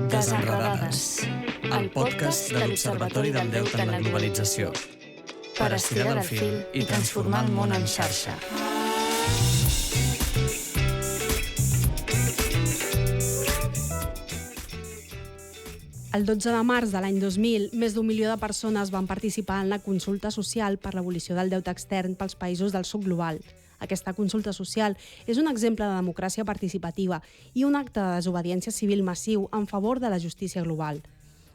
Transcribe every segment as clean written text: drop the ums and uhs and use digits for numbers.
Desenredades, el podcast de l'Observatori del Deute en la Globalització, per estirar del fil i transformar el món en xarxa. El 12 de març de l'any 2000, més d'1 milió de persones van participar en la consulta social per l'abolició del deute extern pels països del sud global. Aquesta consulta social és un exemple de democràcia participativa i un acte de desobediència civil massiu en favor de la justícia global.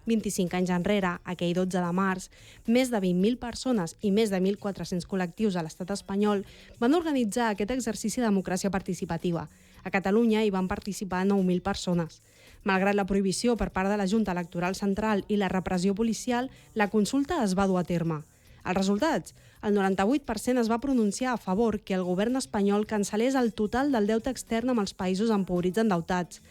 25 anys enrere, aquell 12 de març, més de 20.000 persones i més de 1.400 col·lectius a l'estat espanyol van organitzar aquest exercici de democràcia participativa. A Catalunya hi van participar 9.000 persones. Malgrat la prohibició per part de la Junta Electoral Central i la repressió policial, la consulta es va dur a terme. Els resultats? El 98% es va pronunciar a favor que el govern espanyol cancel·lés el total del deute extern amb els països empobrits endeutats.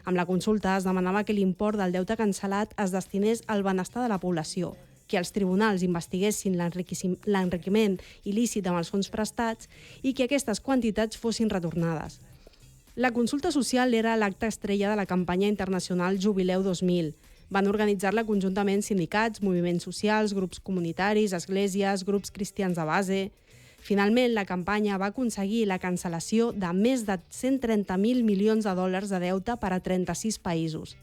Amb la consulta es demanava que l'import del deute cancel·lat es destinés al benestar de la població, que els tribunals investiguessin l'enriquiment il·lícit amb els fons prestats i que aquestes quantitats fossin retornades. La consulta social era l'acte estrella de la campanya internacional Jubileu 2000. Van organitzar-la conjuntament sindicats, moviments socials, grups comunitaris, esglésies, grups cristians de base. Finalment, la campanya va aconseguir la cancel·lació de més de 130.000 milions de dòlars de deute per a 36 països.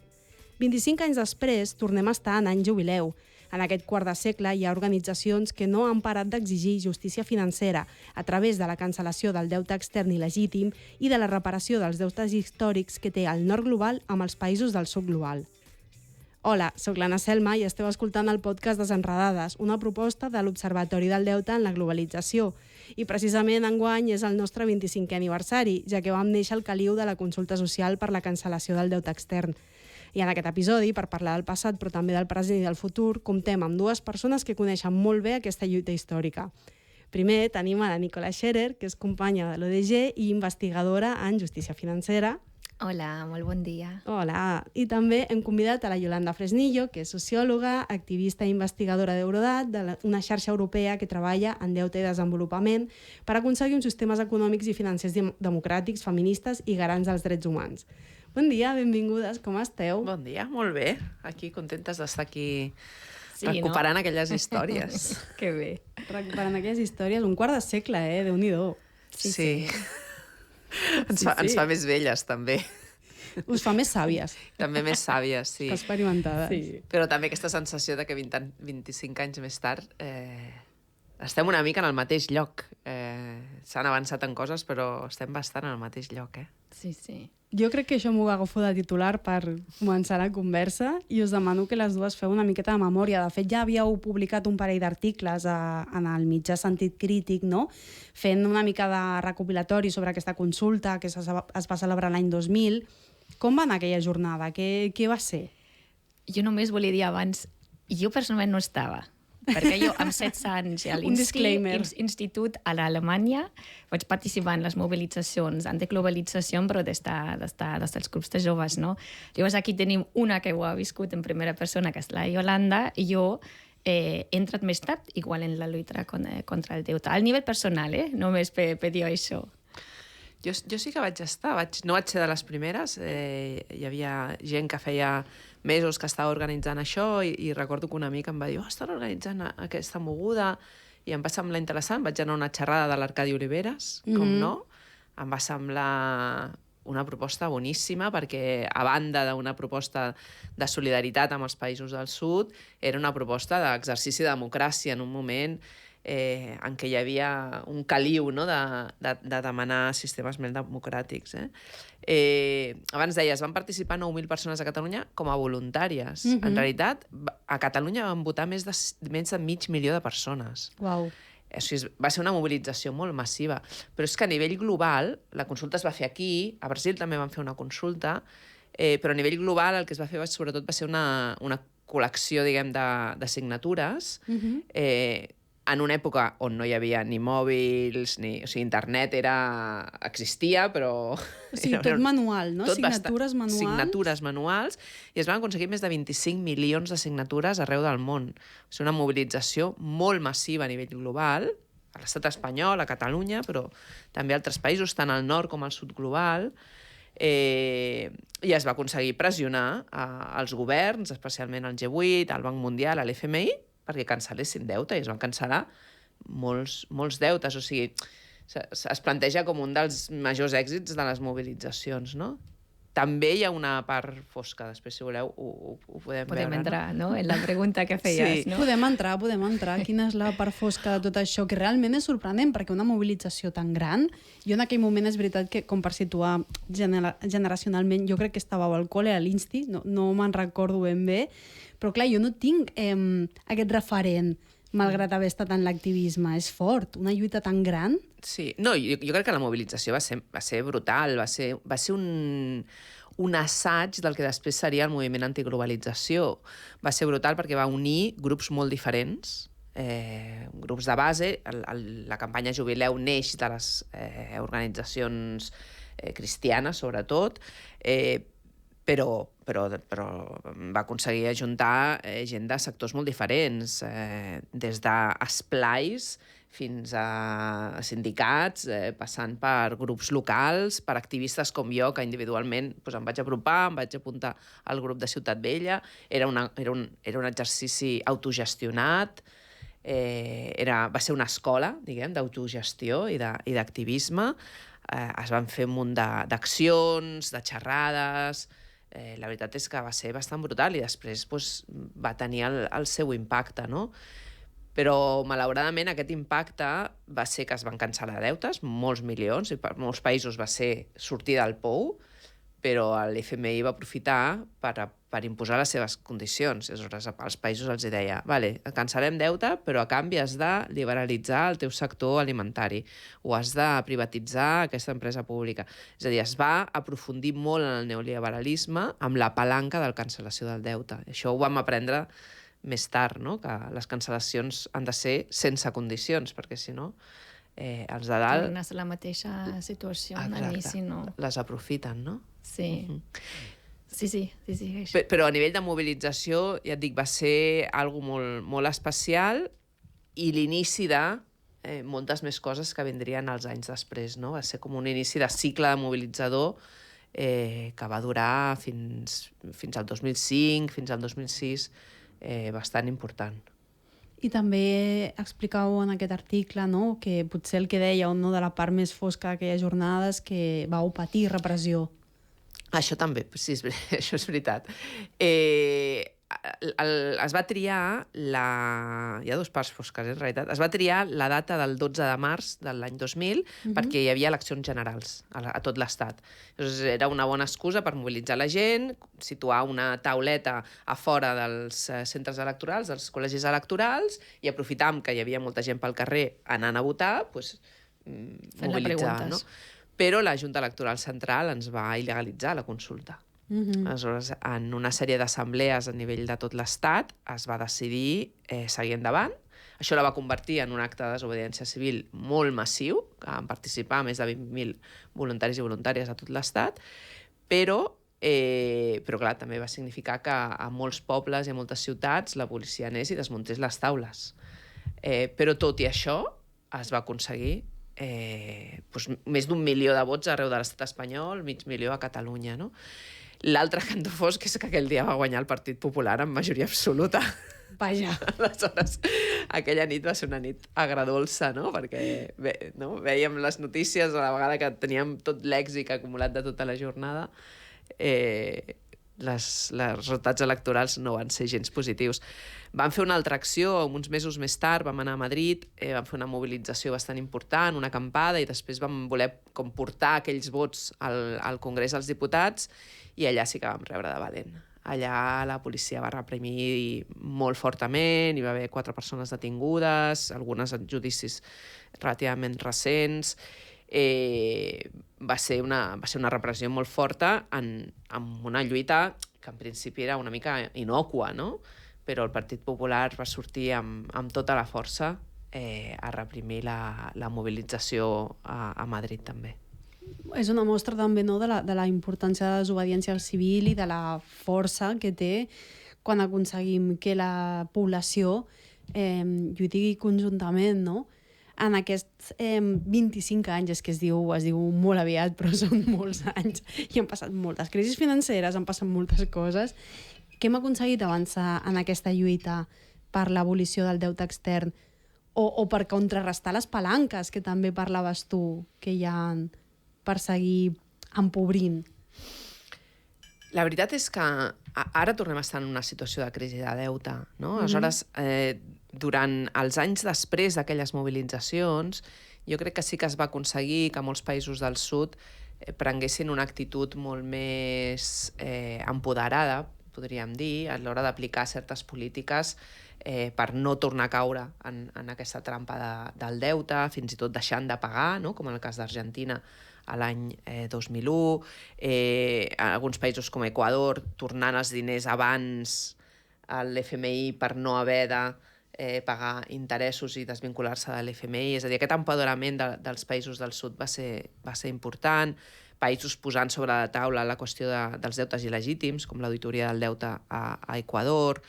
25 anys després, tornem a estar en any jubileu. En aquest quart de segle hi ha organitzacions que no han parat d'exigir justícia financera a través de la cancel·lació del deute extern il·legítim i de la reparació dels deutes històrics que té el nord global amb els països del sud global. Hola, soc l'Anna Selma i esteu escoltant el podcast Desenredades, una proposta de l'Observatori del Deute en la Globalització. I precisament enguany és el nostre 25è aniversari, ja que vam néixer el caliu de la consulta social per la cancel·lació del deute extern. I en aquest episodi, per parlar del passat però també del present i del futur, comptem amb dues persones que coneixen molt bé aquesta lluita històrica. Primer tenim a la Nicola Scherer, que és companya de l'ODG i investigadora en justícia financera. Hola, molt bon dia. Hola, i també hem convidat a la Yolanda Fresnillo, que és sociòloga, activista i investigadora d'Eurodat, una xarxa europea que treballa en deute i desenvolupament per aconseguir uns sistemes econòmics i financers democràtics, feministes i garants dels drets humans. Bon dia, benvingudes, com esteu? Bon dia, molt bé. Aquí contentes d'estar aquí recuperant aquelles històries. Que bé. Recuperant aquelles històries, un quart de segle, Déu-n'hi-do. Sí. Ens fa més velles, també. Us fa més sàvies. També més sàvies, sí. Experimentades. Sí. Però també aquesta sensació de que 25 anys més tard estem una mica en el mateix lloc. S'han avançat en coses, però estem bastant en el mateix lloc, Sí, sí. Jo crec que això m'ho agafo de titular per començar la conversa i us demano que les dues feu una miqueta de memòria. De fet, ja havíeu publicat un parell d'articles en el mitjà Sentit Crític, no? Fent una mica de recopilatori sobre aquesta consulta que es va celebrar l'any 2000. Com va anar aquella jornada? Què va ser? Jo només volia dir abans, jo personalment no estava, perquè jo amb 16 anys a l'institut a l'Alemanya vaig participar en les mobilitzacions antiglobalització, però des dels grups de joves, no? Llavors aquí tenim una que ho ha viscut en primera persona, que és la Yolanda, i jo he entrat més tard, igual en la lluita contra el deute. Al nivell personal, només per dir això. Jo sí que vaig estar, no vaig ser de les primeres, hi havia gent que feia mesos que estava organitzant això i recordo que un amic em va dir estan organitzant aquesta moguda i em va semblar interessant, vaig anar a una xerrada de l'Arcadi Oliveres, com no, em va semblar una proposta boníssima perquè a banda d'una proposta de solidaritat amb els països del sud, era una proposta d'exercici de democràcia en un moment en què hi havia un caliu, no, de demanar sistemes més democràtics. Abans deies, van participar 9.000 persones a Catalunya com a voluntàries. En realitat, a Catalunya van votar més de mig milió de persones. Uau. O sigui, va ser una mobilització molt massiva. Però és que a nivell global, la consulta es va fer aquí, a Brasil també van fer una consulta, però a nivell global el que es va fer sobretot va ser una col·lecció, diguem, de signatures, en una època on no hi havia ni mòbils, o sigui, internet existia, però... O sigui, tot manual, no? Signatures manuals. Signatures manuals, i es van aconseguir més de 25 milions de signatures arreu del món. És una mobilització molt massiva a nivell global, a l'estat espanyol, a Catalunya, però també a altres països, tant al nord com al sud global. I es va aconseguir pressionar als governs, especialment el G8, el Banc Mundial, l'FMI, perquè cancel·lessin deute, i es van cancel·lar molts deutes. O sigui, es planteja com un dels majors èxits de les mobilitzacions, no? També hi ha una part fosca, després, si voleu, ho podem veure. Podem entrar, no?, en la pregunta que feies, no? Podem entrar. Quina és la part fosca de tot això? Que realment és sorprenent, perquè una mobilització tan gran... Jo en aquell moment és veritat que, com per situar generacionalment, jo crec que estàveu al col·le, a l'Insti, no me'n recordo ben bé, però clar, jo no tinc aquest referent, malgrat haver estat en l'activisme. És fort, una lluita tan gran... Sí, no, jo crec que la mobilització va ser brutal, va ser un assaig del que després seria el moviment antiglobalització. Va ser brutal perquè va unir grups molt diferents, grups de base. La campanya Jubileu neix de les organitzacions cristianes, sobretot, però va aconseguir ajuntar gent de sectors molt diferents, des d'esplais fins a sindicats, passant per grups locals, per activistes com jo, que individualment em vaig apropar, em vaig apuntar al grup de Ciutat Vella. Era un exercici autogestionat, va ser una escola, diguem, d'autogestió i d'activisme. Es van fer un munt d'accions, de xerrades... La veritat és que va ser bastant brutal i després va tenir el seu impacte, no? Però, malauradament, aquest impacte va ser que es van cancel·lar deutes, molts milions, i per molts països va ser sortir del pou, però l'FMI va aprofitar per imposar les seves condicions. Aleshores, als països els deia, vale, cancel·lem deute, però a canvi has de liberalitzar el teu sector alimentari o has de privatitzar aquesta empresa pública. És a dir, es va aprofundir molt en el neoliberalisme amb la palanca de la cancel·lació del deute. Això ho vam aprendre més tard, no? Que les cancel·lacions han de ser sense condicions, perquè si no, els de dalt... Tornes a la mateixa situació en l'inici, no? Les aprofiten, no? Sí. Sí. Però a nivell de mobilització, ja et dic, va ser algo molt especial i l'inici de moltes més coses que vindrien els anys després, no? Va ser com un inici de cicle de mobilitzador que va durar fins al 2005, fins al 2006, bastant important. I també explicàveu en aquest article, no?, que potser el que dèieu, no?, de la part més fosca d'aquelles jornades, que vau patir repressió. Això també, sí, això és veritat. Es va triar, hi ha dues parts fosques, en realitat, es va triar la data del 12 de març de l'any 2000 perquè hi havia eleccions generals a tot l'Estat. Llavors era una bona excusa per mobilitzar la gent, situar una tauleta a fora dels centres electorals, dels col·legis electorals, i aprofitar que hi havia molta gent pel carrer anant a votar, mobilitzar, no? Però la Junta Electoral Central ens va il·legalitzar la consulta. Aleshores, en una sèrie d'assemblees a nivell de tot l'Estat es va decidir seguir endavant. Això la va convertir en un acte de desobediència civil molt massiu, que van participar més de 20.000 voluntaris i voluntàries a tot l'Estat, però clar, també va significar que a molts pobles i a moltes ciutats la policia anés i desmuntés les taules. Però tot i això es va aconseguir més d'1 milió de vots arreu de l'estat espanyol, 500.000 a Catalunya, no? L'altre cantó fosc és que aquell dia va guanyar el Partit Popular amb majoria absoluta. Vaja. Aleshores, aquella nit va ser una nit agradolça, no? Perquè vèiem les notícies a la vegada que teníem tot l'èxit acumulat de tota la jornada. Les resultats electorals no van ser gens positius. Vam fer una altra acció, uns mesos més tard, vam anar a Madrid, vam fer una mobilització bastant important, una acampada, i després vam voler portar aquells vots al Congrés dels Diputats, i allà sí que vam rebre de valent. Allà la policia va reprimir molt fortament, hi va haver 4 persones detingudes, algunes en judicis relativament recents. Va ser una repressió molt forta amb una lluita que en principi era una mica innòcua, no? Però el Partit Popular va sortir amb tota la força a reprimir la mobilització a Madrid també. És una mostra també, no?, de la importància de la desobediència civil i de la força que té quan aconseguim que la població lluiti conjuntament, no? en aquests 25 anys, és que es diu molt aviat, però són molts anys, i han passat moltes crisis financeres, han passat moltes coses. Què hem aconseguit avançar en aquesta lluita per l'abolició del deute extern o per contrarrestar les palanques que també parlaves tu, que hi ha per seguir empobrint? La veritat és que ara tornem a estar en una situació de crisi de deute, no? Aleshores, durant els anys després d'aquelles mobilitzacions, jo crec que sí que es va aconseguir que molts països del sud prenguessin una actitud molt més empoderada, podríem dir, a l'hora d'aplicar certes polítiques per no tornar a caure en aquesta trampa del deute, fins i tot deixant de pagar, no? Com en el cas d'Argentina a l'any 2001, alguns països com Equador tornant els diners abans a l'FMI per no haver de pagar interessos i desvincular-se de l'FMI. És a dir, aquest empoderament dels països del sud va ser important, països posant sobre la taula la qüestió dels deutes il·legítims, com l'auditoria del deute a Equador.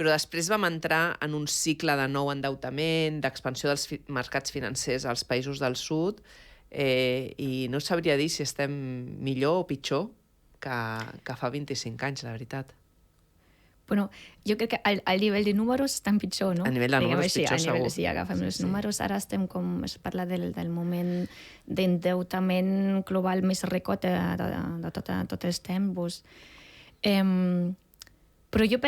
Però després vam entrar en un cicle de nou endeutament, d'expansió dels mercats financers als països del sud, i no sabria dir si estem millor o pitjor que fa 25 anys, la veritat. Bueno, jo crec que al nivell de números estan pitjor, no? A nivell de números pitjor, segur. Si agafem els números, ara estem com... Es parla del moment d'endeutament global més record de tots els temps. Però jo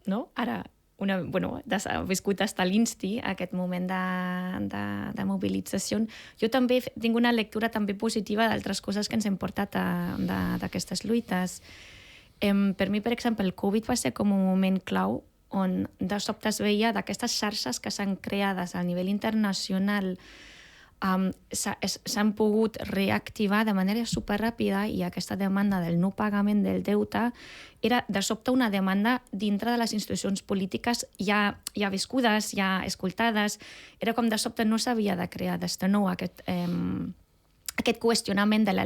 no? Ara, he viscut fins a l'Insti, aquest moment de mobilització. Jo també tinc una lectura també positiva d'altres coses que ens hem portat d'aquestes lluites. Per mi, per exemple, el Covid va ser com un moment clau on de sobte es veia d'aquestes xarxes que s'han creades a nivell internacional s'han pogut reactivar de manera superràpida, i aquesta demanda del no pagament del deute era de sobte una demanda dintre de les institucions polítiques ja viscudes, ja escoltades. Era com de sobte no s'havia de crear des de nou aquest qüestionament de la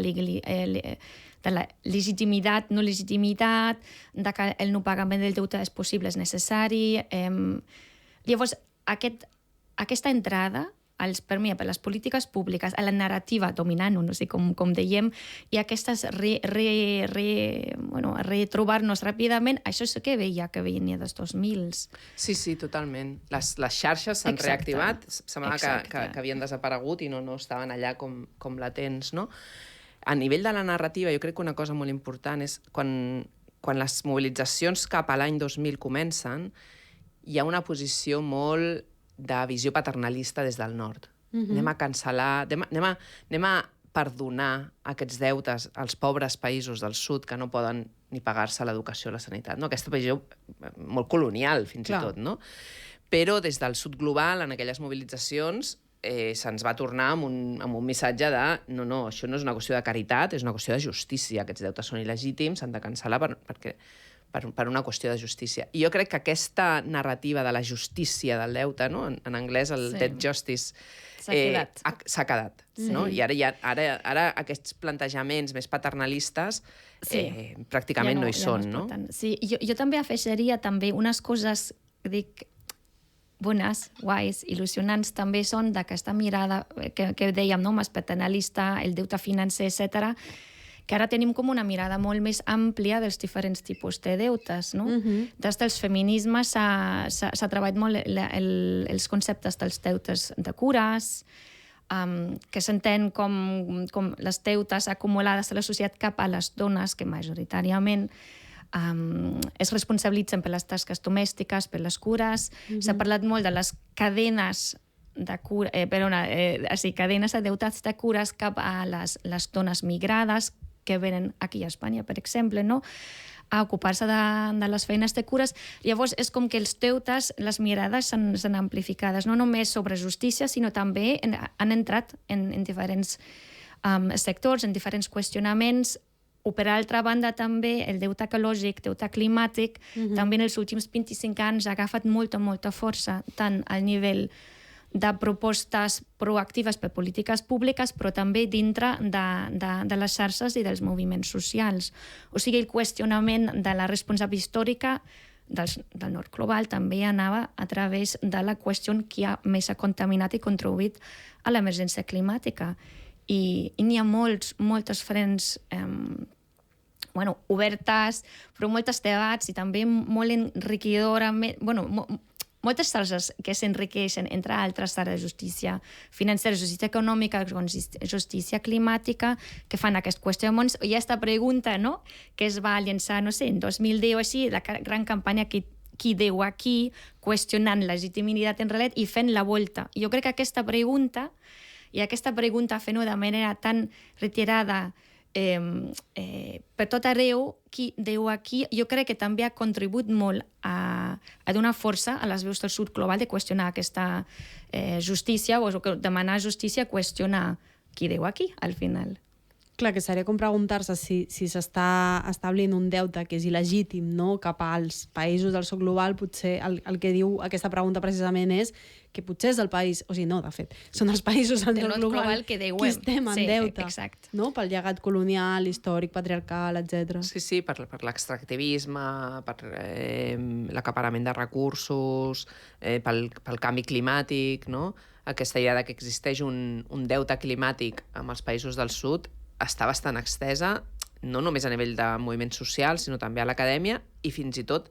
legitimitat, no legitimitat, de que el no pagament del deute és possible, és necessari. Llavors, aquesta entrada per les polítiques públiques, a la narrativa dominant, no sé com dèiem, i aquestes retrobar-nos ràpidament, això és que veia que venia dels 2000s. Sí, totalment. Les xarxes s'han reactivat, semblava que havien desaparegut i no estaven allà com latents, no? A nivell de la narrativa, jo crec que una cosa molt important és quan les mobilitzacions cap a l'any 2000 comencen, hi ha una posició molt de visió paternalista des del nord. Anem a cancel·lar, anem a perdonar aquests deutes als pobres països del sud que no poden ni pagar-se l'educació o la sanitat. No? Aquesta visió molt colonial, fins i tot. No? Però des del sud global, en aquelles mobilitzacions, se'ns va tornar amb un missatge de no, això no és una qüestió de caritat, és una qüestió de justícia. Aquests deutes són il·legítims, s'han de cancel·lar per una qüestió de justícia. I jo crec que aquesta narrativa de la justícia del deute, no? En anglès el debt justice, s'ha quedat. No? I ara aquests plantejaments més paternalistes pràcticament no hi són. No? Sí, jo també afegiria unes coses, dic, bones, guais, il·lusionants, també són d'aquesta mirada que dèiem, no? Més paternalista, el deute financer, etc., que ara tenim com una mirada molt més àmplia dels diferents tipus de deutes. No? Des dels feminismes s'ha treballat molt els conceptes dels deutes de cures, que s'entén com les deutes acumulades a la societat cap a les dones, que majoritàriament es responsabilitzen per les tasques domèstiques, per les cures. S'ha parlat molt de les cadenes cadenes adeutats de cures cap a les dones migrades que venen aquí a Espanya, per exemple, no? A ocupar-se de les feines de cures. Llavors, és com que els deutes, les mirades s'han amplificades, no només sobre justícia, sinó també han entrat en diferents sectors, en diferents qüestionaments, o per altra banda també el deute ecològic, deute climàtic, també en els últims 25 anys ha agafat molta força, tant al nivell de propostes proactives per polítiques públiques, però també dintre de les xarxes i dels moviments socials. O sigui, el qüestionament de la responsabilitat històrica del nord global també anava a través de la qüestió qui més ha contaminat i contribuït a l'emergència climàtica. I n'hi ha moltes frents obertes, però moltes debats i també molt enriquidora, moltes coses que s'enriqueixen, entre altres, de justícia financera, justícia econòmica, justícia climàtica, que fan aquest qüestionament. Hi ha aquesta pregunta, no?, que es va llançar, no sé, en 2010 o així, la gran campanya qui deu aquí, qüestionant la legitimitat en realitat i fent la volta. Jo crec que aquesta pregunta fent-ho de manera tan reiterada per tot arreu, qui deu aquí, jo crec que també ha contribuït molt a donar força a les veus del sud global de qüestionar aquesta justícia, o demanar justícia, qüestionar qui deu aquí, al final. Clar, que seria com preguntar-se si s'està establint un deute que és il·legítim, no?, cap als països del sud global. Potser el que diu aquesta pregunta precisament és que potser és el país, o sigui, no, de fet, són els països del nord global que qui estem en deute, exacte, no?, pel llegat colonial, històric, patriarcal, etc. Sí, per l'extractivisme, per l'acaparament de recursos, pel canvi climàtic, no? Aquesta idea que existeix un deute climàtic amb els països del sud està bastant extesa, no només a nivell de moviments socials, sinó també a l'acadèmia i fins i tot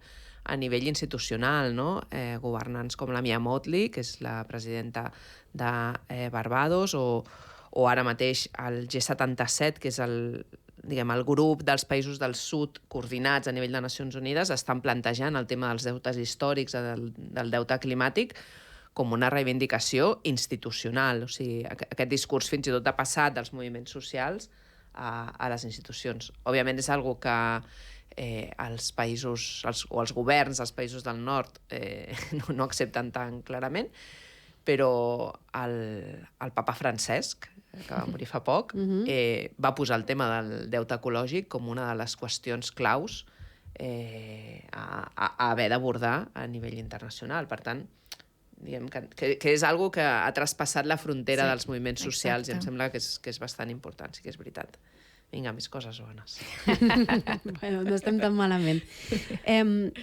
a nivell institucional, no? Governants com la Mia Mottley, que és la presidenta de Barbados, o ara mateix el G77, que és el grup dels països del sud coordinats a nivell de Nacions Unides, estan plantejant el tema dels deutes històrics, del deute climàtic, com una reivindicació institucional. O sigui, aquest discurs fins i tot ha passat dels moviments socials a les institucions. Òbviament és una que els països o els governs dels països del nord no accepten tan clarament, però el papa Francesc, que va morir fa poc, va posar el tema del deute ecològic com una de les qüestions claus a haver d'abordar a nivell internacional. Per tant, diguem que és algo que ha traspassat la frontera dels moviments socials, i em sembla que és bastant important, sí que és veritat. Vinga, més coses bones. Bueno, no estem tan malament.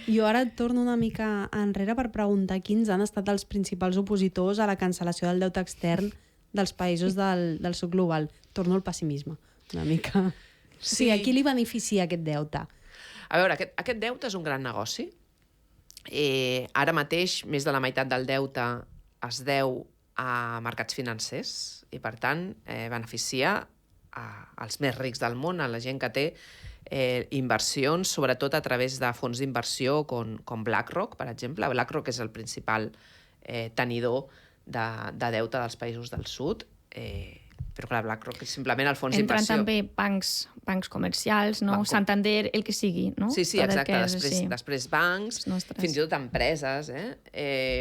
Jo ara torno una mica enrere per preguntar quins han estat els principals opositors a la cancel·lació del deute extern dels països del sud global. Torno al pessimisme, una mica. Sí, a qui li beneficia aquest deute? A veure, aquest deute és un gran negoci. Ara mateix, més de la meitat del deute es deu a mercats financers i, per tant, beneficia als més rics del món, a la gent que té inversions, sobretot a través de fons d'inversió com BlackRock, per exemple. BlackRock és el principal tenidor de deute dels països del sud, però clar, BlackRock és simplement el fons d'inversió. Entren també bancs comercials, no? Santander, el que sigui, no? Sí, exacte. Després bancs, fins i tot empreses,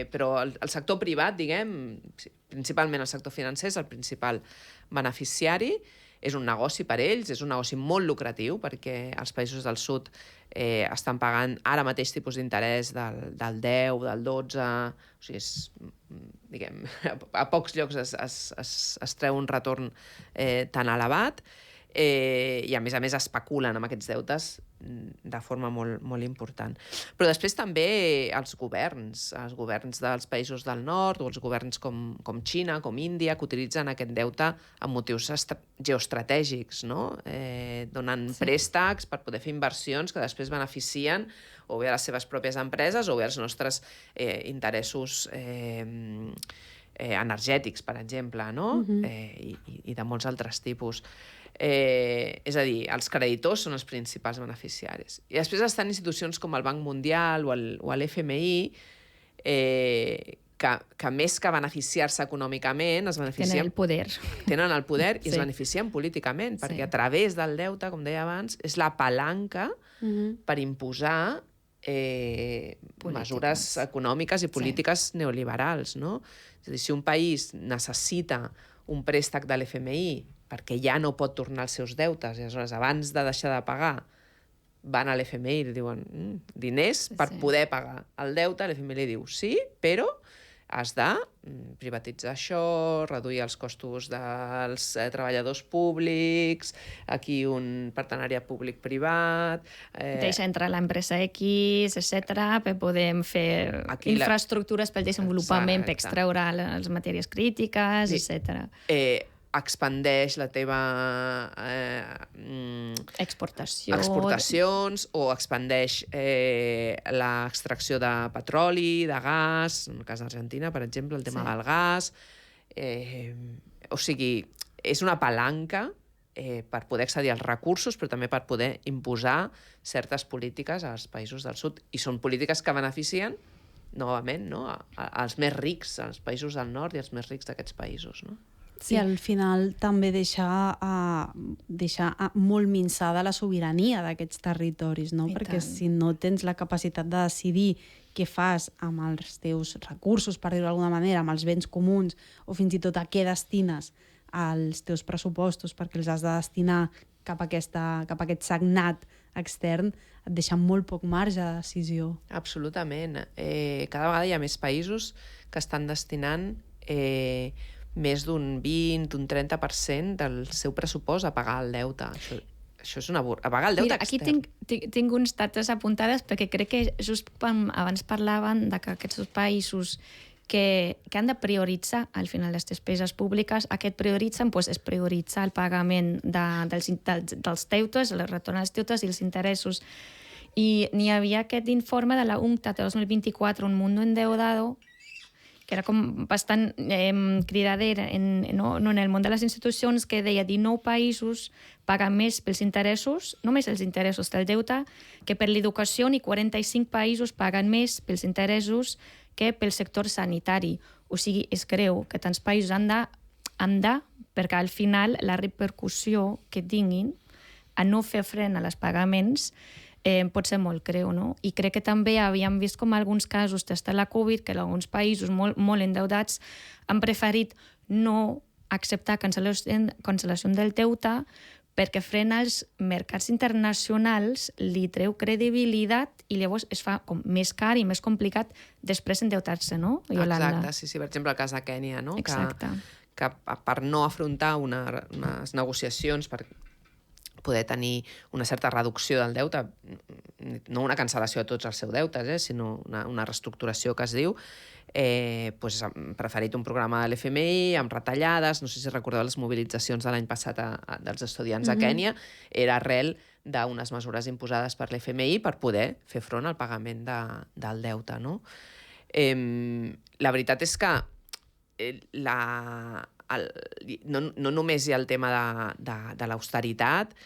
però el sector privat, diguem, principalment el sector financer, és el principal beneficiari. És un negoci per ells, és un negoci molt lucratiu, perquè els països del sud estan pagant ara mateix tipus d'interès del 10, del 12... O sigui, diguem, a pocs llocs es treu un retorn tan elevat, i a més especulen amb aquests deutes de forma molt, molt important. Però després també els governs dels països del nord, o els governs com Xina, com Índia, que utilitzen aquest deute amb motius geoestratègics, no? Donant préstecs per poder fer inversions que després beneficien o bé a les seves pròpies empreses o bé als nostres interessos energètics, per exemple, no? I de molts altres tipus. És a dir, els creditors són els principals beneficiaris. I després estan institucions com el Banc Mundial o l'FMI, que més que beneficiar-se econòmicament es beneficien... Tenen el poder. Tenen el poder i es beneficien políticament, perquè a través del deute, com deia abans, és la palanca per imposar mesures econòmiques i polítiques neoliberals, no? És a dir, si un país necessita un préstec de l'FMI perquè ja no pot tornar els seus deutes, i aleshores, abans de deixar de pagar, van a l'FMI i li diuen diners per poder pagar el deute, l'FMI li diu sí, però has de privatitzar això, reduir els costos dels treballadors públics, aquí un partenariat públic-privat... Deixa entrar l'empresa X, etc., per poder fer infraestructures pel desenvolupament, per extreure les matèries crítiques, etc. Expandeix la teva exportacions o expandeix l'extracció de petroli, de gas, en el cas d'Argentina, per exemple, el tema del gas. O sigui, és una palanca per poder accedir als recursos, però també per poder imposar certes polítiques als països del sud. I són polítiques que beneficien, novament, als més rics, als països del nord i als més rics d'aquests països, no? Sí, al final també deixar molt minçada la sobirania d'aquests territoris, no? Perquè si no tens la capacitat de decidir què fas amb els teus recursos, per dir-ho d'alguna manera, amb els béns comuns, o fins i tot a què destines els teus pressupostos, perquè els has de destinar cap a aquest sagnat extern, et deixa molt poc marge de decisió. Absolutament. Cada vegada hi ha més països que estan destinant més d'un 20, un 30% del seu pressupost a pagar el deute. Això és una a pagar el deute extern. Aquí tinc uns dates apuntades perquè crec que just abans parlaven de que aquests països que han de prioritzar al final les despeses públiques, aquest prioritzen és prioritzar el pagament dels deutes, el retorn als deutes i els interessos. I n'hi havia aquest informe de la UNCTAD de 2024, Un mundo endeudado, que era com bastant cridader en el món de les institucions, que deia 19 països paguen més pels interessos, només els interessos del deute, que per l'educació, i 45 països paguen més pels interessos que pel sector sanitari. O sigui, és greu que tants països han de, perquè al final la repercussió que tinguin a no fer front a les pagaments pot ser molt greu, no? I crec que també havíem vist com alguns casos des de la Covid que alguns països molt endeudats han preferit no acceptar cancel·lació del deute perquè frena els mercats internacionals, li treu credibilitat i llavors es fa com més car i més complicat després endeutar-se, no, Iolanda? Exacte, sí, per exemple, el cas de Kènia, no? Exacte. Que per no afrontar unes negociacions, per poder tenir una certa reducció del deute, no una cancel·lació de tots els seus deutes, sinó una reestructuració que es diu, han preferit un programa de l'FMI amb retallades. No sé si recordeu les mobilitzacions de l'any passat dels estudiants a Kènia, era arrel d'unes mesures imposades per l'FMI per poder fer front al pagament del deute, no? La veritat és que no només hi ha el tema de l'austeritat,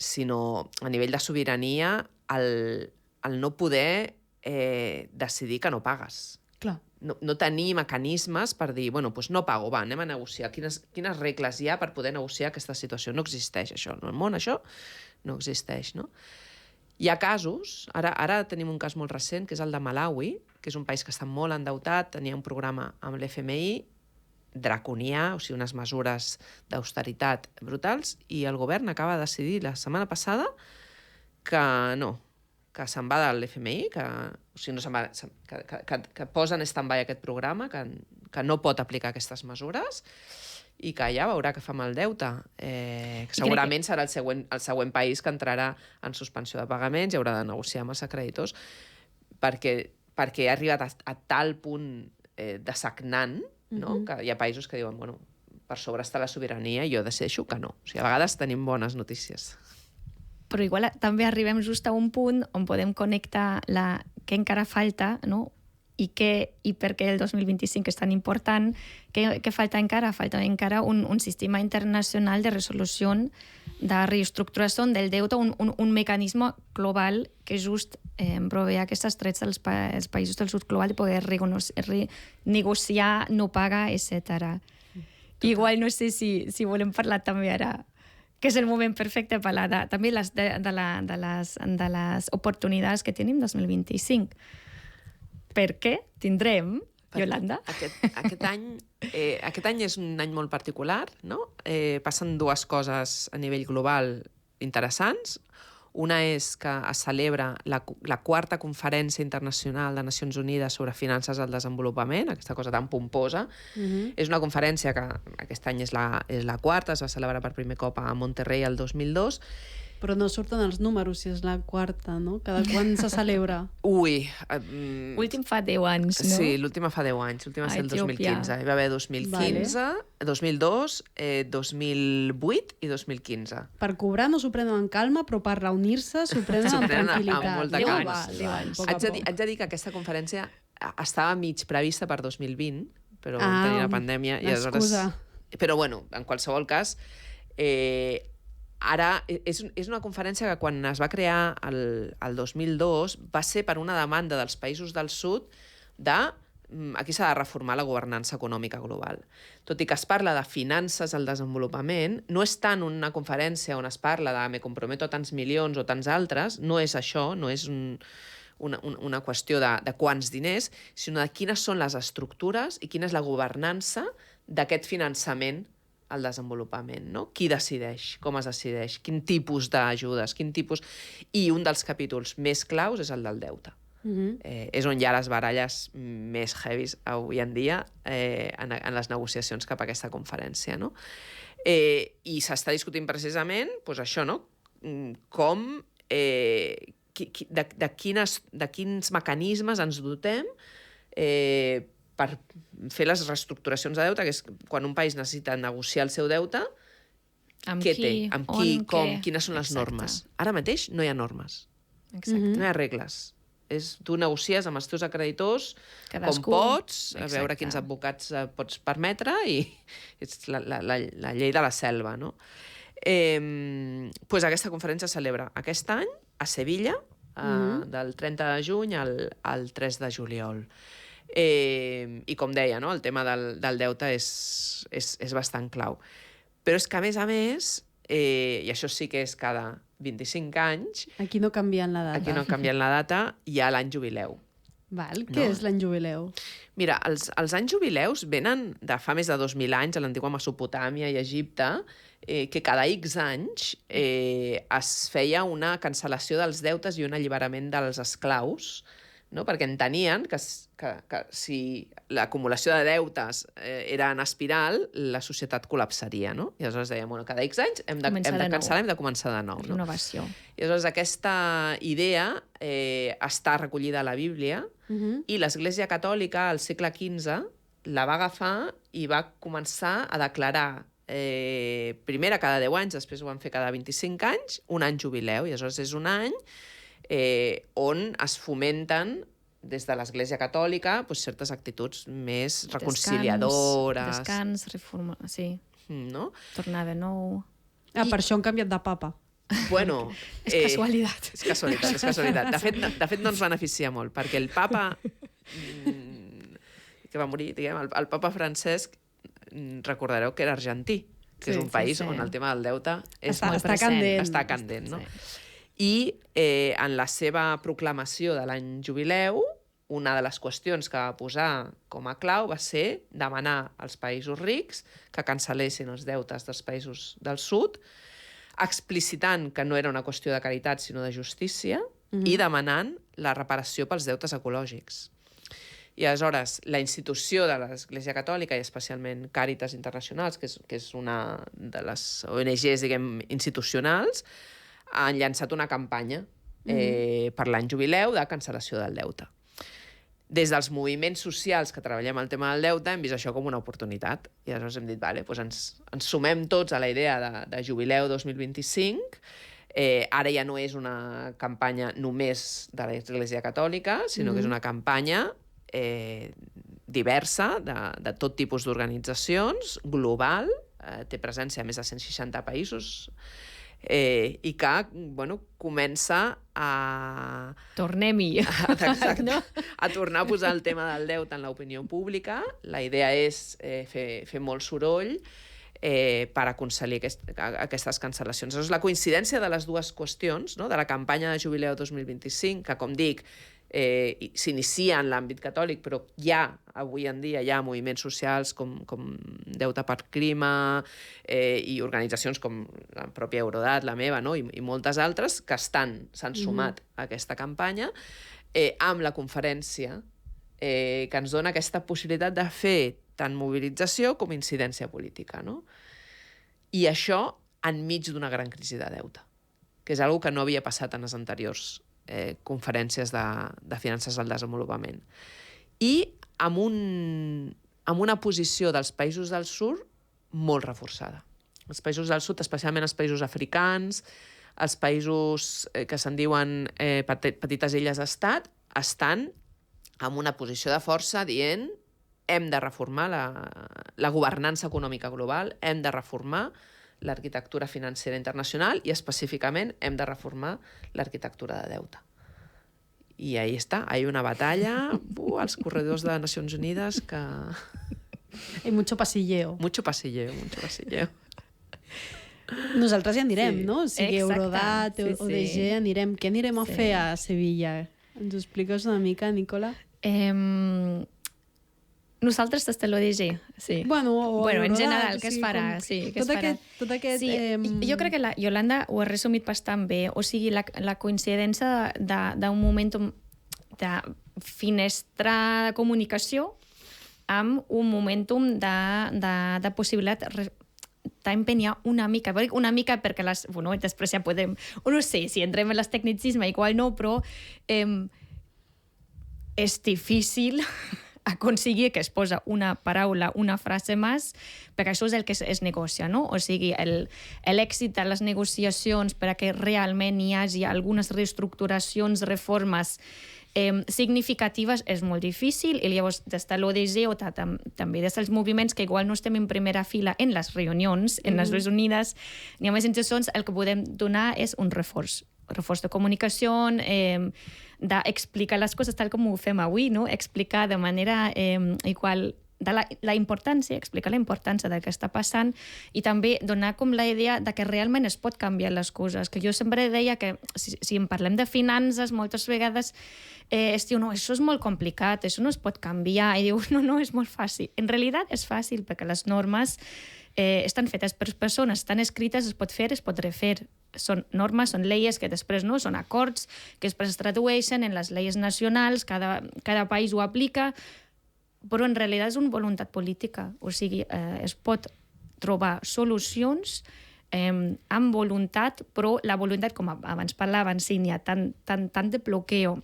sinó a nivell de sobirania el no poder decidir que no pagues. Clar. No tenir mecanismes per dir, bueno, doncs no pago, anem a negociar. Quines regles hi ha per poder negociar aquesta situació? No existeix això. En el món això no existeix, no? Hi ha casos, ara tenim un cas molt recent, que és el de Malawi, que és un país que està molt endeutat, tenia un programa amb l'FMI, draconià, o sigui, unes mesures d'austeritat brutals, i el govern acaba de decidir la setmana passada que no, que se'n va de l'FMI, que posa en stand-by aquest programa, que no pot aplicar aquestes mesures, i que ja veurà què fa amb el deute. Que segurament serà el següent país que entrarà en suspensió de pagaments i haurà de negociar amb els acreditors, perquè ha arribat a tal punt de sagnant, no? Que hi ha països que diuen, bueno, per sobre està la sobirania i jo decideixo que no. O sigui, a vegades tenim bones notícies. Però igual també arribem just a un punt on podem connectar què encara falta, no? I per què el 2025 és tan important, què falta encara? Falta encara un sistema internacional de resolució, de reestructuració del deute, un mecanisme global que just provee aquests drets als països del sud global de poder negociar, no pagar, etc. Igual no sé si volem parlar també ara, que és el moment perfecte per parlar també de les oportunitats que tenim 2025. Perquè tindrem, Iolanda? Aquest any és un any molt particular, no? Passen dues coses a nivell global interessants. Una és que es celebra la 4ª Conferència Internacional de Nacions Unides sobre Finances al Desenvolupament, aquesta cosa tan pomposa. És una conferència que aquest any és la 4ª, es va celebrar per primer cop a Monterrey el 2002. Però no surten els números si és la 4ª, no? Cada quan se celebra? Ui... L'últim fa 10 anys, no? Sí, l'última fa 10 anys, l'última va ser el 2015. Hi va haver 2015, 2002, 2008 i 2015. Per cobrar no s'ho prenen en calma, però per reunir-se s'ho prenen amb tranquil·litat. Amb molta calma. Haig de dir que aquesta conferència estava mig prevista per 2020, però tenia la pandèmia. L'excusa. Però bueno, en qualsevol cas... Ara, és una conferència que quan es va crear el 2002 va ser per una demanda dels països del sud aquí s'ha de reformar la governança econòmica global. Tot i que es parla de finances al desenvolupament, no és tant una conferència on es parla de me comprometo a tants milions o tants altres, no és això, no és una qüestió de quants diners, sinó de quines són les estructures i quina és la governança d'aquest finançament al desenvolupament, no? Qui decideix, com es decideix, quin tipus d'ajudes, quin tipus... I un dels capítols més claus és el del deute. És on hi ha les baralles més heavies avui en dia en les negociacions cap a aquesta conferència, no? I s'està discutint precisament doncs això, no? Com, de quins mecanismes ens dotem per fer les reestructuracions de deute, que és quan un país necessita negociar el seu deute, què té? Amb qui, com, quines són les normes. Ara mateix no hi ha normes. No hi ha regles. Tu negocies amb els teus acreditors com pots, a veure quins advocats pots permetre, i és la llei de la selva, no? Doncs aquesta conferència es celebra aquest any a Sevilla, del 30 de juny al 3 de juliol. I com deia, no? El tema del deute és bastant clau. Però és que, a més, i això sí que és cada 25 anys... Aquí no canvien la data. Aquí no canvien la data, hi ha l'any jubileu. Què és l'any jubileu? Mira, els anys jubileus venen de fa més de 2.000 anys a l'antiga Mesopotàmia i Egipte, que cada X anys es feia una cancel·lació dels deutes i un alliberament dels esclaus, no? Perquè entenien que si l'acumulació de deutes era en espiral, la societat col·lapsaria, no? I aleshores dèiem, cada X anys hem de cancel·lar, hem de començar de nou. Renovació. I aleshores aquesta idea està recollida a la Bíblia, i l'Església Catòlica, al segle XV, la va agafar i va començar a declarar primer a cada 10 anys, després ho van fer cada 25 anys, un any jubileu. I aleshores és un any on es fomenten des de l'Església Catòlica certes actituds més reconciliadores. Descans, reforma, sí. No? Tornar de nou. Per això han canviat de papa. Bueno... És casualitat. És casualitat. De fet, no ens beneficia molt, perquè el papa que va morir, diguem, el papa Francesc, recordareu que era argentí, que és un país on el tema del deute és molt present. Està candent, no? I en la seva proclamació de l'any jubileu, una de les qüestions que va posar com a clau va ser demanar als països rics que cancel·lessin els deutes dels països del sud, explicitant que no era una qüestió de caritat sinó de justícia, i demanant la reparació pels deutes ecològics. I aleshores la institució de l'Església Catòlica, i especialment Càritas Internacionals, que és una de les ONGs, diguem, institucionals, han llançat una campanya per l'any jubileu de cancel·lació del deute. Des dels moviments socials que treballem el tema del deute hem vist això com una oportunitat. I aleshores hem dit, ens sumem tots a la idea de jubileu 2025. Ara ja no és una campanya només de l'Església Catòlica, sinó que és una campanya diversa, de tot tipus d'organitzacions, global, té presència a més de 160 països, i que comença a... Tornem-hi. A tornar a posar el tema del deute en l'opinió pública. La idea és fer molt soroll per aconseguir aquestes cancel·lacions. La coincidència de les dues qüestions, de la campanya de jubileu 2025, que, com dic, s'inicia en l'àmbit catòlic, però avui en dia hi ha moviments socials com Deute per Clima i organitzacions com la pròpia Eurodat, la meva, no? I moltes altres que s'han sumat a aquesta campanya amb la conferència que ens dona aquesta possibilitat de fer tant mobilització com incidència política, no? I això enmig d'una gran crisi de deute, que és una cosa que no havia passat en les anteriors conferències de finances al desenvolupament. I amb una posició dels països del sud molt reforçada. Els països del sud, especialment els països africans, els països que se'n diuen petites illes d'estat, estan en una posició de força dient hem de reformar la governança econòmica global, hem de reformar l'arquitectura financera internacional i específicament hem de reformar l'arquitectura de deute. I ahí està, hay una batalla als corredors de Nacions Unides que... Hay mucho pasilleo. Mucho pasilleo. Nosaltres ja anirem, no? O sigui, Eurodat, ODG, anirem. Què anirem a fer a Sevilla? Ens ho expliques una mica, Nicola? Nosaltres des de l'ODG, sí. Bueno, en general, què es farà? Tot aquest... Jo crec que la Iolanda ho ha resumit bastant bé. O sigui, la coincidència d'un moment de finestra de comunicació amb un momentum de possibilitat d'empenyar una mica perquè després ja podem... No sé si entrem en les tecnicisme, igual no, però és difícil aconseguir que es posa una paraula, una frase més, perquè això és el que es negocia, no? O sigui, l'èxit de les negociacions per a que realment hi hagi algunes reestructuracions, reformes significatives és molt difícil, i llavors des de l'ODG o també des dels moviments que igual no estem en primera fila en les reunions, en les Nacions Unides, ni a més institucions, el que podem donar és un reforç de comunicació, d'explicar les coses tal com ho fem avui, no? Explicar de manera igual la importància, explicar la importància del que està passant i també donar com la idea de que realment es pot canviar les coses, que jo sempre deia que si en parlem de finances moltes vegades es diu, no, això és molt complicat, això no es pot canviar, i dius, no, és molt fàcil. En realitat és fàcil perquè les normes estan fetes per persones, estan escrites, es pot fer, es pot refer. Són normes, són lleis que després no, són acords que després es tradueixen en les lleis nacionals, cada país ho aplica, però en realitat és una voluntat política. O sigui, es pot trobar solucions amb voluntat, però la voluntat, com abans parlaven, sí, n'hi ha tant de bloqueo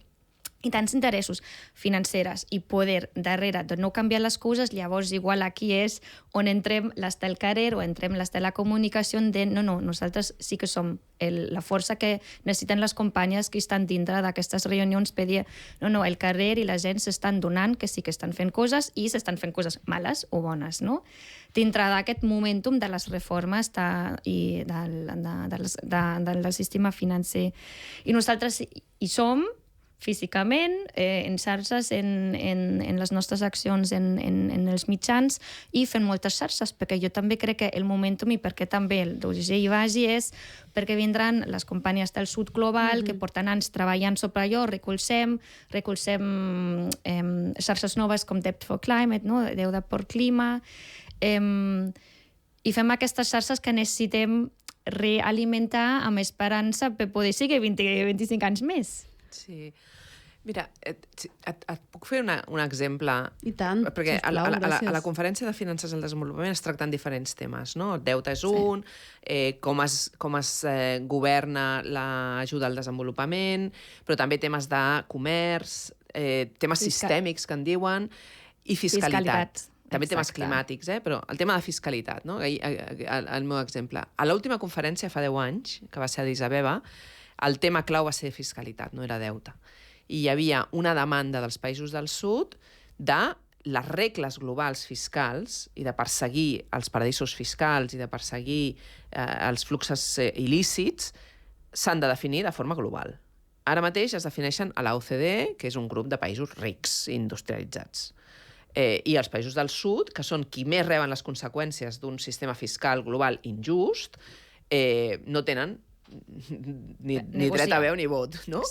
i tants interessos financeres i poder darrere de no canviar les coses, llavors igual aquí és on entrem les del carrer o entrem les de la comunicació de no, nosaltres sí que som la força que necessiten les companyes que estan dintre d'aquestes reunions per dir, no, el carrer i la gent s'estan donant que sí que estan fent coses i s'estan fent coses males o bones, no? Dintre d'aquest momentum de les reformes i del sistema financer. I nosaltres hi som físicament, en xarxes, en les nostres accions, en els mitjans, i fent moltes xarxes, perquè jo també crec que el momentum, i perquè també el d'ODG hi vagi, és perquè vindran les companyies del sud global que porten anys treballant sobre allò, recolzem xarxes noves com Debt for Climate, no? Deute per Clima, i fem aquestes xarxes que necessitem realimentar amb esperança per poder seguir 20-25 anys més. Sí. Mira, et puc fer un exemple? I tant, perquè sisplau, gràcies. A la conferència de finances al desenvolupament es tracten diferents temes, no? El deute és un, com es governa l'ajuda al desenvolupament, però també temes de comerç, temes sistèmics que en diuen, i fiscalitat. També temes climàtics, però el tema de fiscalitat, no? El meu exemple. A l'última conferència, fa 10 anys, que va ser a Addis Abeba, el tema clau va ser fiscalitat, no era deute. I hi havia una demanda dels països del sud de les regles globals fiscals i de perseguir els paradisos fiscals i de perseguir els fluxos il·lícits s'han de definir de forma global. Ara mateix es defineixen a l'OCDE, que és un grup de països rics, industrialitzats. I els països del sud, que són qui més reben les conseqüències d'un sistema fiscal global injust, no tenen ni dret a veu ni vot, no?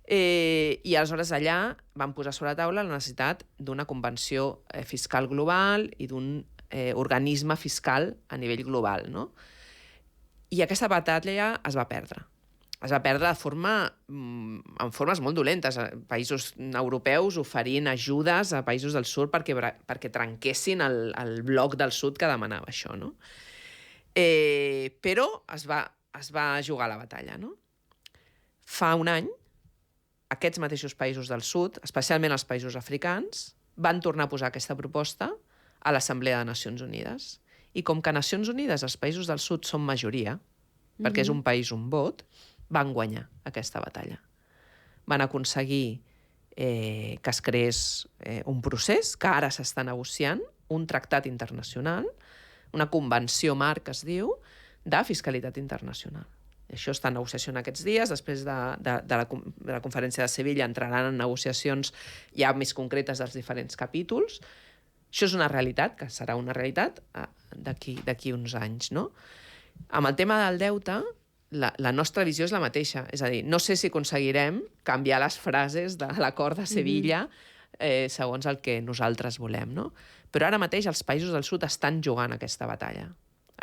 I aleshores allà van posar sobre la taula la necessitat d'una convenció fiscal global i d'un organisme fiscal a nivell global, no? I aquesta batalla es va perdre. Es va perdre en formes molt dolentes. Països europeus oferint ajudes a països del sud perquè trenquessin el bloc del sud que demanava això, no? Però es va jugar la batalla, no? Fa un any, aquests mateixos països del sud, especialment els països africans, van tornar a posar aquesta proposta a l'Assemblea de Nacions Unides. I com que a Nacions Unides els països del sud són majoria, perquè és un país, un vot, van guanyar aquesta batalla. Van aconseguir que es creés un procés que ara s'està negociant, un tractat internacional, una convenció marc, que es diu, de fiscalitat internacional. Això està en negociació en aquests dies. Després de la conferència de Sevilla entraran en negociacions ja més concretes dels diferents capítols. Això és una realitat, que serà una realitat d'aquí uns anys, no? Amb el tema del deute, la nostra visió és la mateixa. És a dir, no sé si aconseguirem canviar les frases de l'acord de Sevilla segons el que nosaltres volem, no? Però ara mateix els països del sud estan jugant aquesta batalla.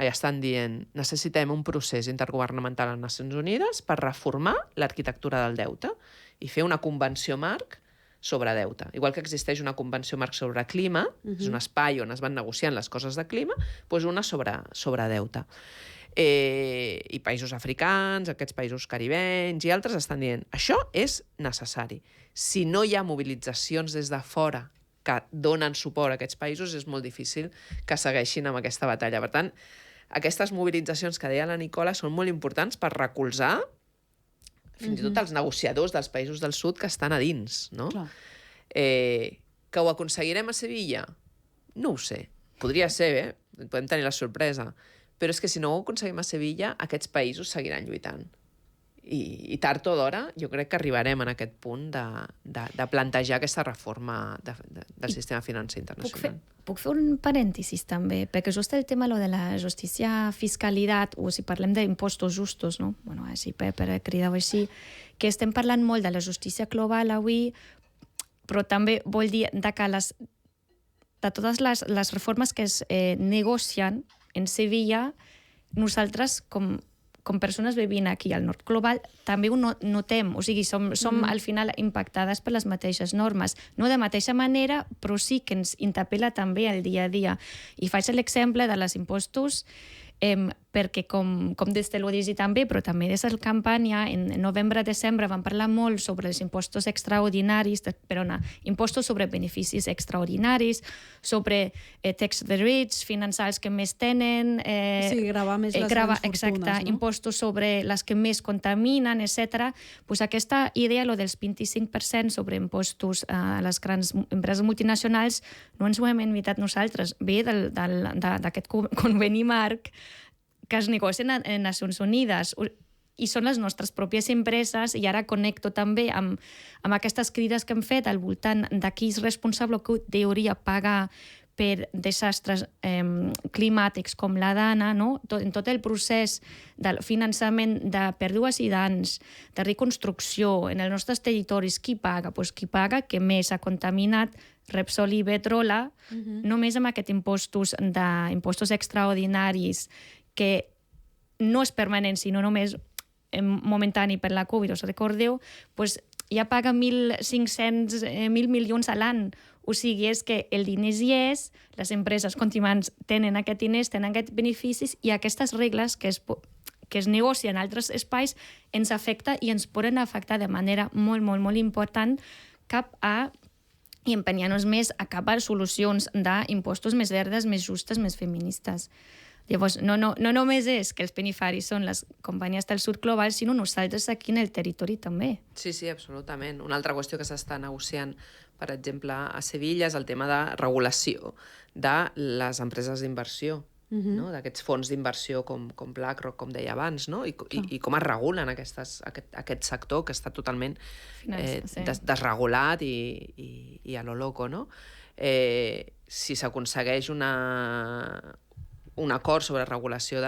Estan dient, necessitem un procés intergovernamental a les Nacions Unides per reformar l'arquitectura del deute i fer una convenció marc sobre deute. Igual que existeix una convenció marc sobre clima, és un espai on es van negociant les coses de clima, doncs una sobre deute. I països africans, aquests països caribenys i altres estan dient, això és necessari. Si no hi ha mobilitzacions des de fora que donen suport a aquests països, és molt difícil que segueixin amb aquesta batalla. Per tant, aquestes mobilitzacions que deia la Nicola són molt importants per recolzar fins i tot els negociadors dels països del sud que estan a dins, no? Que ho aconseguirem a Sevilla? No ho sé. Podria ser, podem tenir la sorpresa. Però és que si no ho aconseguim a Sevilla, aquests països seguiran lluitant. I tard o d'hora jo crec que arribarem en aquest punt de plantejar aquesta reforma del sistema financer internacional. Puc fer un parèntesis també, perquè just el tema de la justícia fiscalitat, o si parlem d'impostos justos, no? Bueno, així per cridar-ho així, que estem parlant molt de la justícia global avui, però també vol dir que de totes les reformes que es negocien en Sevilla, nosaltres com persones vivint aquí al nord global, també ho notem, o sigui, som al final impactades per les mateixes normes. No de mateixa manera, però sí que ens interpel·la també el dia a dia. I faig l'exemple de les impostos perquè, com des de l'ODIGI també, però també des de la campanya, en novembre-desembre van parlar molt sobre els impostos extraordinaris, impostos sobre beneficis extraordinaris, sobre tax the rich, finançar els que més tenen... Sí, gravar més les grans fortunes, exacte, no? Impostos sobre les que més contaminen, etc. Pues aquesta idea, lo dels 25% sobre impostos a les grans empreses multinacionals, no ens ho hem inventat nosaltres. Ve d'aquest conveni marc que es negocien a Nacions Unides i són les nostres pròpies empreses, i ara connecto també amb aquestes crides que hem fet al voltant de qui és responsable, que hauria pagar per desastres climàtics com la Dana, no? En tot el procés del finançament de pèrdues i danys, de reconstrucció en els nostres territoris, qui paga? Pues qui paga que més ha contaminat Repsol i Iberdrola, només amb aquests impostos extraordinaris que no és permanent, sinó només momentani per la Covid, us recordeu, pues ja paga 1.500 milions a l'any. O sigui, és que el diner hi és, les empreses continuants tenen aquests diners, tenen aquests beneficis, i aquestes regles que es negocien en altres espais ens afecta i ens poden afectar de manera molt, molt, molt important i empenyar-nos més a cap a solucions d'impostos més verdes, més justes, més feministes. Llavors, no només és que els beneficis són les companyies del sud global, sinó nosaltres aquí en el territori també. Sí, absolutament. Una altra qüestió que s'està negociant, per exemple, a Sevilla, és el tema de regulació de les empreses d'inversió, no? D'aquests fons d'inversió com BlackRock, com deia abans, no? I com es regulen aquest sector que està totalment desregulat i a lo loco, no? Si s'aconsegueix un acord sobre regulació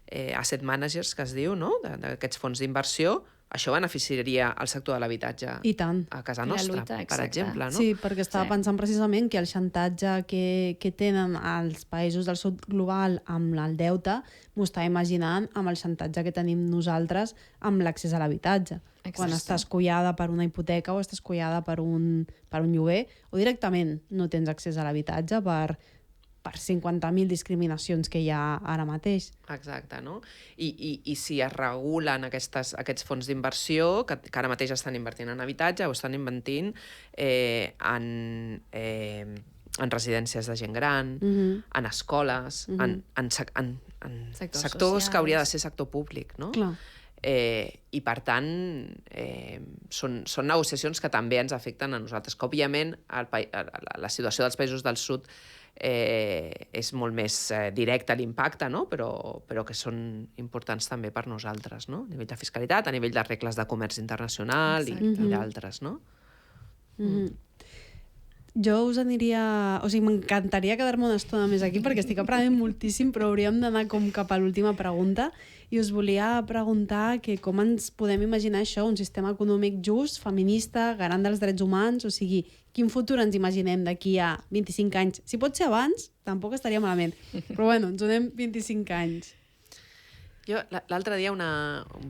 asset managers, que es diu, no? D'aquests fons d'inversió, això beneficiaria el sector de l'habitatge a casa nostra, per exemple. No? Sí, perquè estava pensant precisament que el xantatge que tenen els països del sud global amb el deute, m'ho estava imaginant amb el xantatge que tenim nosaltres amb l'accés a l'habitatge. Quan estàs collada per una hipoteca o estàs collada per un lloguer, o directament no tens accés a l'habitatge per 50.000 discriminacions que hi ha ara mateix. Exacte, no? I si es regulen aquests fons d'inversió, que ara mateix estan invertint en habitatge o estan invertint en residències de gent gran, en escoles, en sectors que hauria de ser sector públic, no? Clar. I per tant són negociacions que també ens afecten a nosaltres, que òbviament la situació dels països del sud és molt més directe l'impacte, no? però que són importants també per nosaltres, no? A nivell de fiscalitat, a nivell de regles de comerç internacional i d'altres, no? Jo us aniria... O sigui, m'encantaria quedar-me una estona més aquí perquè estic aprenent moltíssim, però hauríem d'anar com cap a l'última pregunta i us volia preguntar que com ens podem imaginar això, un sistema econòmic just, feminista, garant dels drets humans, o sigui, quin futur ens imaginem d'aquí a 25 anys? Si pot ser abans, tampoc estaria malament, però bueno, ens donem 25 anys. Jo l'altre dia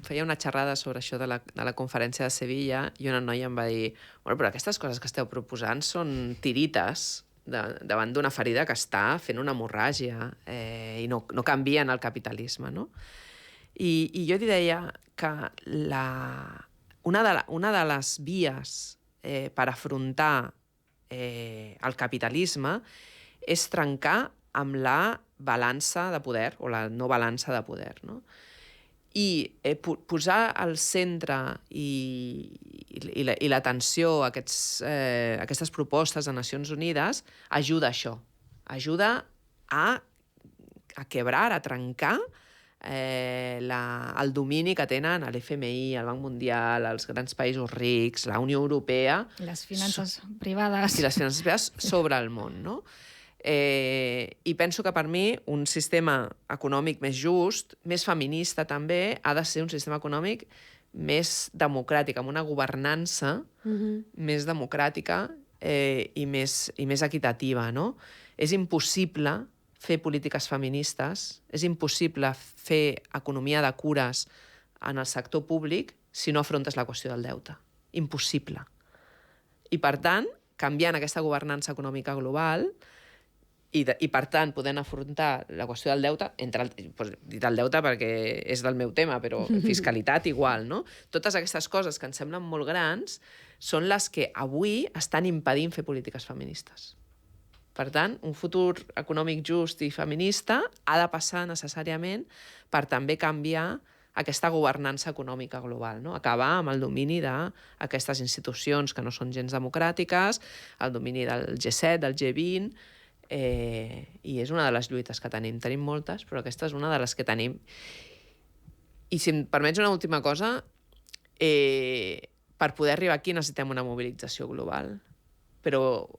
feia una xerrada sobre això de la conferència de Sevilla i una noia em va dir però aquestes coses que esteu proposant són tirites davant d'una ferida que està fent una hemorràgia i no canvien el capitalisme, no? I jo li deia que una de les vies per afrontar el capitalisme és trencar amb la balança de poder o la no balança de poder, no? I posar al centre i l'atenció a aquestes propostes de Nacions Unides ajuda a això, ajuda a quebrar, a trencar el domini que tenen l'FMI, el Banc Mundial, els grans països rics, la Unió Europea... Les finances privades. I les finances privades sobre el món, no? I penso que per mi un sistema econòmic més just, més feminista també, ha de ser un sistema econòmic més democràtic, amb una governança més democràtica i més equitativa, no? És impossible fer polítiques feministes, és impossible fer economia de cures en el sector públic si no afrontes la qüestió del deute. Impossible. I per tant, canviant aquesta governança econòmica global i per tant, podent afrontar la qüestió del deute, dit el deute perquè és del meu tema, però fiscalitat igual, no? Totes aquestes coses que ens semblen molt grans són les que avui estan impedint fer polítiques feministes. Per tant, un futur econòmic just i feminista ha de passar necessàriament per també canviar aquesta governança econòmica global, no? Acabar amb el domini d'aquestes institucions que no són gens democràtiques, el domini del G7, del G20, i és una de les lluites que tenim. Tenim moltes, però aquesta és una de les que tenim. I si em permets una última cosa, per poder arribar aquí necessitem una mobilització global, però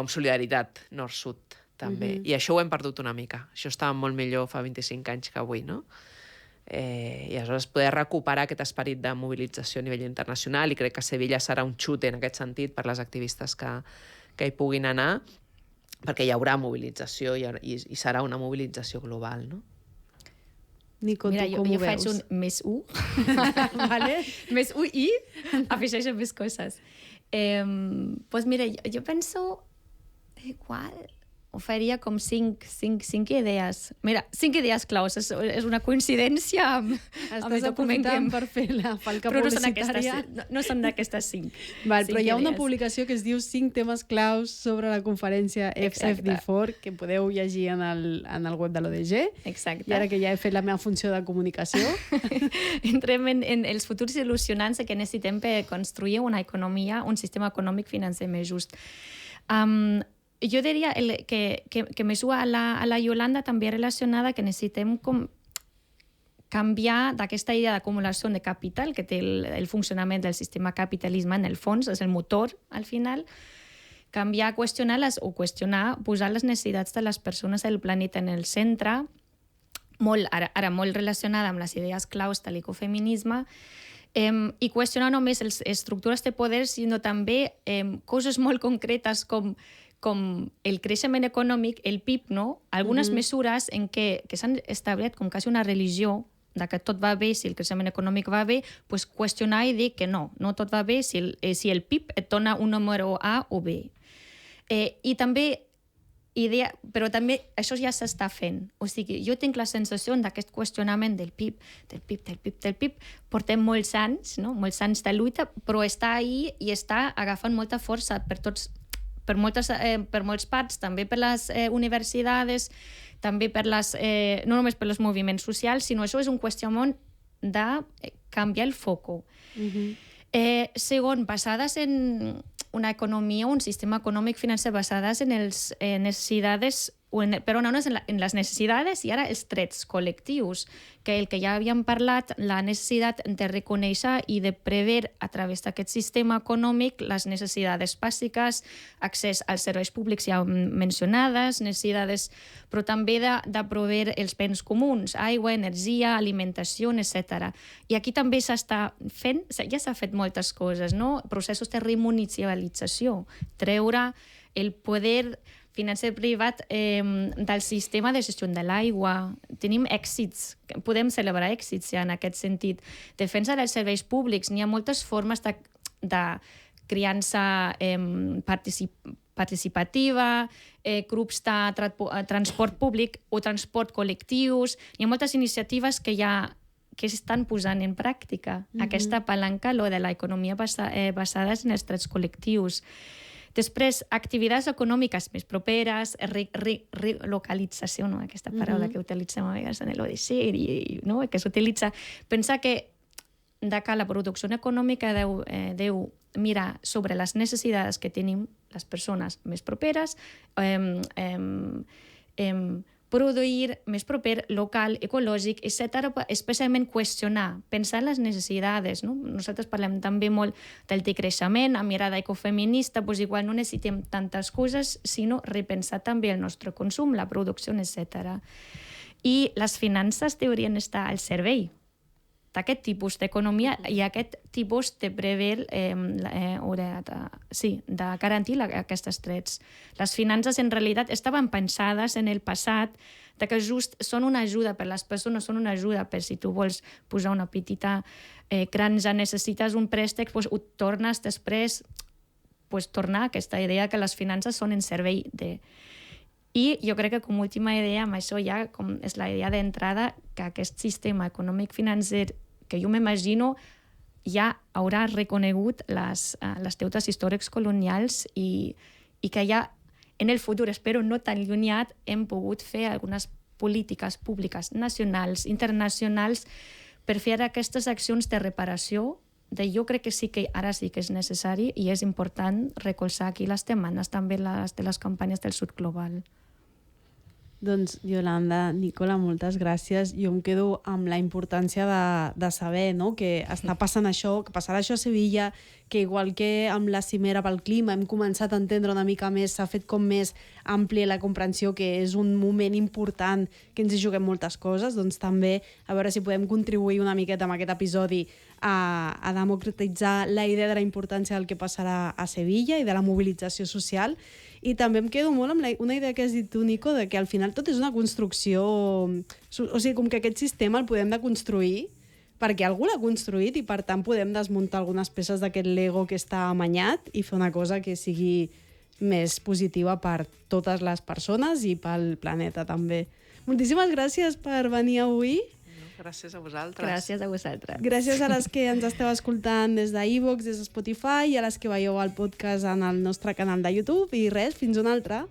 amb solidaritat nord-sud, també. I això ho hem perdut una mica. Això estava molt millor fa 25 anys que avui, no? I aleshores poder recuperar aquest esperit de mobilització a nivell internacional, i crec que Sevilla serà un xute en aquest sentit per les activistes que hi puguin anar, perquè hi haurà mobilització i serà una mobilització global, no? Nico, mira, tu com ho veus? Jo faig un més u. Vale. Més u i afegeixo més coses. Pues mira, jo penso igual ho faria com cinc idees. Mira, 5 idees claus. És una coincidència amb el document que per fer la falca publicitària. No són d'aquestes 5. Val, però hi ha una publicació que es diu 5 temes claus sobre la conferència FFD4 que podeu llegir en el web de l'ODG. Exacte. I ara que ja he fet la meva funció de comunicació... Entrem en els futurs il·lusionants que necessitem per construir una economia, un sistema econòmic financer més just. Jo diria que mesura a la Yolanda també relacionada que necessitem canviar d'aquesta idea d'acumulació de capital que té el funcionament del sistema capitalisme en el fons, és el motor al final, canviar, qüestionar, posar les necessitats de les persones del planeta en el centre, ara molt relacionada amb les idees claus de l'ecofeminisme, i qüestionar només les estructures de poder, sinó també coses molt concretes com el creixement econòmic, el PIB, no? Algunes mesures en què s'han establert com quasi una religió de que tot va bé, si el creixement econòmic va bé, pues qüestionar i dir que no tot va bé si el PIB et dona un número A o B. I també però també això ja s'està fent. O sigui, jo tinc la sensació d'aquest qüestionament del PIB, portem molts anys, no? Molts anys de lluita, però està ahí i està agafant molta força per molts parts, també per les universitats, també no només per els moviments socials, sinó això és un qüestionament de canviar el foc. Segon, basades en una economia, un sistema econòmic financer basades en les necessitats, però no en les necessitats i ara els drets col·lectius, que el que ja havíem parlat, la necessitat de reconèixer i de prever a través d'aquest sistema econòmic les necessitats bàsiques, accés als serveis públics ja mencionades, necessitats, però també de proveir els béns comuns, aigua, energia, alimentació, etc. I aquí també s'està fent, ja s'ha fet moltes coses, no? Processos de remunicipalització, treure el poder financer privat del sistema de gestió de l'aigua. Tenim èxits, podem celebrar èxits ja en aquest sentit. Defensa dels serveis públics, n'hi ha moltes formes de criança participativa, grups de transport públic o transport col·lectius. Hi ha moltes iniciatives que estan posant en pràctica aquesta palanca, lo de l'economia basades en els drets col·lectius. Després, activitats econòmiques més properes, relocalització, no? Aquesta paraula que utilitzem a vegades en l'Odissea, no? Que s'utilitza. Pensa que la producció econòmica deu mirar sobre les necessitats que tenim les persones més properes, produir més proper, local, ecològic, etc., especialment qüestionar, pensar en les necessitats. No? Nosaltres parlem també molt del decreixement, amb mirada ecofeminista, doncs igual no necessitem tantes coses, sinó repensar també el nostre consum, la producció, etc. I les finances deurien estar al servei d'aquest tipus d'economia i aquest tipus de prever de garantir aquests drets. Les finances en realitat estaven pensades en el passat que just són una ajuda per les persones, són una ajuda per si tu vols posar una petita granja, necessites un préstec, doncs ho tornes després, tornar a aquesta idea que les finances són en servei de... I jo crec que com a última idea, amb això ja és la idea d'entrada, que aquest sistema econòmic financer que jo m'imagino ja haurà reconegut les deutes històrics colonials i que ja en el futur, espero no tan llunyat, hem pogut fer algunes polítiques públiques nacionals, internacionals, per fer aquestes accions de reparació. Jo crec que sí que ara sí que és necessari i és important recolzar aquí les demandes també de les campanyes del sud global. Doncs, Yolanda, Nicola, moltes gràcies. Jo em quedo amb la importància de saber, no?, que està passant això, que passarà això a Sevilla, que igual que amb la cimera pel clima hem començat a entendre una mica més, s'ha fet com més àmplia la comprensió que és un moment important, que ens hi juguem moltes coses, doncs també a veure si podem contribuir una miqueta amb aquest episodi a democratitzar la idea de la importància del que passarà a Sevilla i de la mobilització social. I també em quedo molt amb una idea que has dit tu, Nico, de que al final tot és una construcció... O sigui, com que aquest sistema el podem deconstruir perquè algú l'ha construït i, per tant, podem desmuntar algunes peces d'aquest Lego que està amanyat i fer una cosa que sigui més positiva per totes les persones i pel planeta, també. Moltíssimes gràcies per venir avui. Gràcies a vosaltres. Gràcies a vosaltres. Gràcies a les que ens esteu escoltant des d'iVoox, des de Spotify, i a les que veieu el podcast en el nostre canal de YouTube. I res, fins una altra.